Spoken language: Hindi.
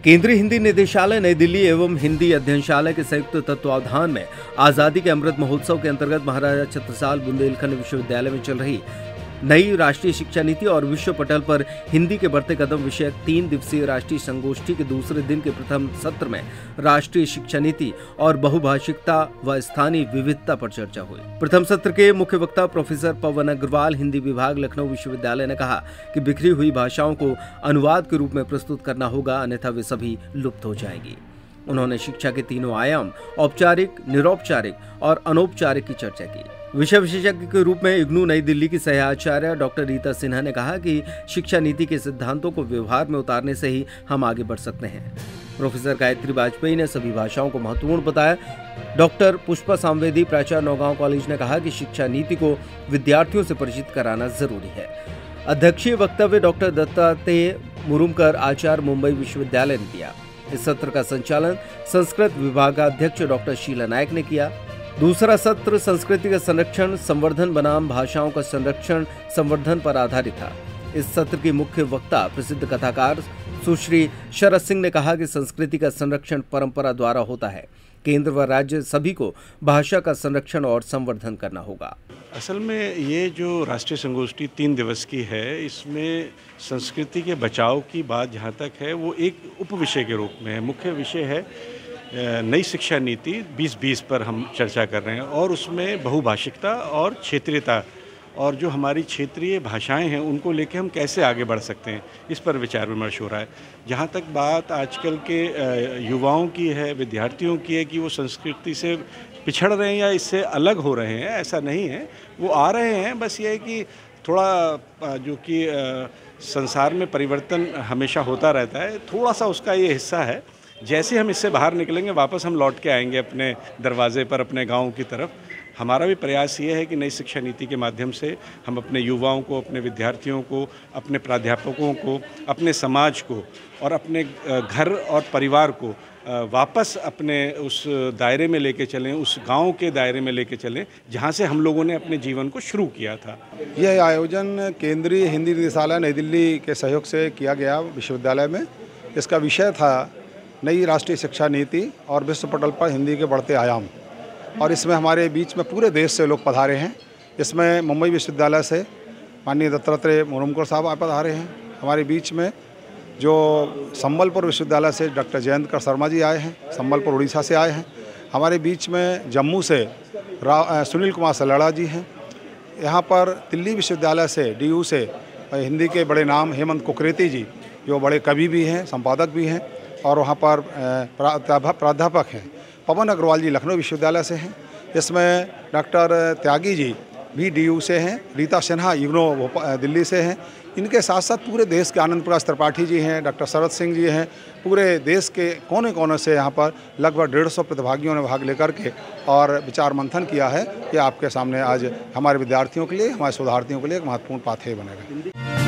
केंद्रीय हिंदी निदेशालय नई दिल्ली एवं हिंदी अध्ययनशाला के संयुक्त तत्वावधान में आजादी के अमृत महोत्सव के अंतर्गत महाराजा छत्रसाल बुंदेलखंड विश्वविद्यालय में चल रही नई राष्ट्रीय शिक्षा नीति और विश्व पटल पर हिंदी के बढ़ते कदम विषयक 3 दिवसीय राष्ट्रीय संगोष्ठी के दूसरे दिन के प्रथम सत्र में राष्ट्रीय शिक्षा नीति और बहुभाषिकता व स्थानीय विविधता पर चर्चा हुई। प्रथम सत्र के मुख्य वक्ता प्रोफेसर पवन अग्रवाल हिंदी विभाग लखनऊ विश्वविद्यालय ने कहा कि बिखरी हुई भाषाओं को अनुवाद के रूप में प्रस्तुत करना होगा, अन्यथा वे सभी लुप्त हो जाएंगी। उन्होंने शिक्षा के तीनों आयाम औपचारिक, निरौपचारिक और अनौपचारिक की चर्चा की। विषय विशेषज्ञ के रूप में इग्नू नई दिल्ली की सहआचार्य डॉक्टर रीता सिन्हा ने कहा कि शिक्षा नीति के सिद्धांतों को व्यवहार में उतारने से ही हम आगे बढ़ सकते हैं। प्रोफेसर गायत्री वाजपेयी ने सभी भाषाओं को महत्वपूर्ण बताया। डॉक्टर पुष्पा सांवेदी प्राचार्य नौगांव कॉलेज ने कहा कि शिक्षा नीति को विद्यार्थियों से परिचित कराना जरूरी है। अध्यक्षीय वक्तव्य डॉक्टर दत्तात्रेय मुरुमकर आचार्य मुंबई विश्वविद्यालय ने दिया। इस सत्र का संचालन संस्कृत विभागाध्यक्ष डॉक्टर शीला नायक ने किया। दूसरा सत्र संस्कृति का संरक्षण संवर्धन बनाम भाषाओं का संरक्षण संवर्धन पर आधारित था। इस सत्र की मुख्य वक्ता प्रसिद्ध कथाकार सुश्री शरद सिंह ने कहा कि संस्कृति का संरक्षण परंपरा द्वारा होता है। केंद्र व राज्य सभी को भाषा का संरक्षण और संवर्धन करना होगा। असल में ये जो राष्ट्रीय संगोष्ठी 3 दिवस की है, इसमें संस्कृति के बचाव की बात जहाँ तक है वो एक उप विषय के रूप में है। मुख्य विषय है नई शिक्षा नीति 2020 पर हम चर्चा कर रहे हैं और उसमें बहुभाषिकता और क्षेत्रीयता और जो हमारी क्षेत्रीय भाषाएं हैं उनको लेके हम कैसे आगे बढ़ सकते हैं, इस पर विचार विमर्श हो रहा है। जहाँ तक बात आजकल के युवाओं की है, विद्यार्थियों की है कि वो संस्कृति से पिछड़ रहे हैं या इससे अलग हो रहे हैं, ऐसा नहीं है। वो आ रहे हैं, बस ये है कि थोड़ा जो कि संसार में परिवर्तन हमेशा होता रहता है, थोड़ा सा उसका ये हिस्सा है। जैसे हम इससे बाहर निकलेंगे वापस हम लौट के आएंगे अपने दरवाजे पर, अपने गाँव की तरफ। हमारा भी प्रयास ये है कि नई शिक्षा नीति के माध्यम से हम अपने युवाओं को, अपने विद्यार्थियों को, अपने प्राध्यापकों को, अपने समाज को और अपने घर और परिवार को वापस अपने उस दायरे में लेके चलें, उस गांव के दायरे में लेके चलें जहां से हम लोगों ने अपने जीवन को शुरू किया था। यह आयोजन केंद्रीय हिंदी निदेशालय नई दिल्ली के सहयोग से किया गया विश्वविद्यालय में। इसका विषय था नई राष्ट्रीय शिक्षा नीति और विश्व पटल पर हिंदी के बढ़ते आयाम। और इसमें हमारे बीच में पूरे देश से लोग पधारे हैं। इसमें मुंबई विश्वविद्यालय से माननीय दत्तात्रेय मुरुमकर साहब पधारे हैं। हमारे बीच में जो संबलपुर विश्वविद्यालय से डॉक्टर जयंत शर्मा जी आए हैं, संबलपुर उड़ीसा से आए हैं। हमारे बीच में जम्मू से सुनील कुमार सलड़ा जी हैं। यहाँ पर दिल्ली विश्वविद्यालय से DU से हिंदी के बड़े नाम हेमंत कुकरेती जी, जो बड़े कवि भी हैं, संपादक भी हैं और वहाँ पर प्राध्यापक हैं। पवन अग्रवाल जी लखनऊ विश्वविद्यालय से हैं। इसमें डॉक्टर त्यागी जी भी DU से हैं। रीता सिन्हा इग्नू दिल्ली से हैं। इनके साथ साथ पूरे देश के आनंद प्रकाश त्रिपाठी जी हैं, डॉक्टर शरद सिंह जी हैं। पूरे देश के कोने कोने से यहाँ पर लगभग 150 प्रतिभागियों ने भाग लेकर के और विचार मंथन किया है। ये आपके सामने आज हमारे विद्यार्थियों के लिए, हमारे शोधार्थियों के लिए एक महत्वपूर्ण पाथेय बनेगा।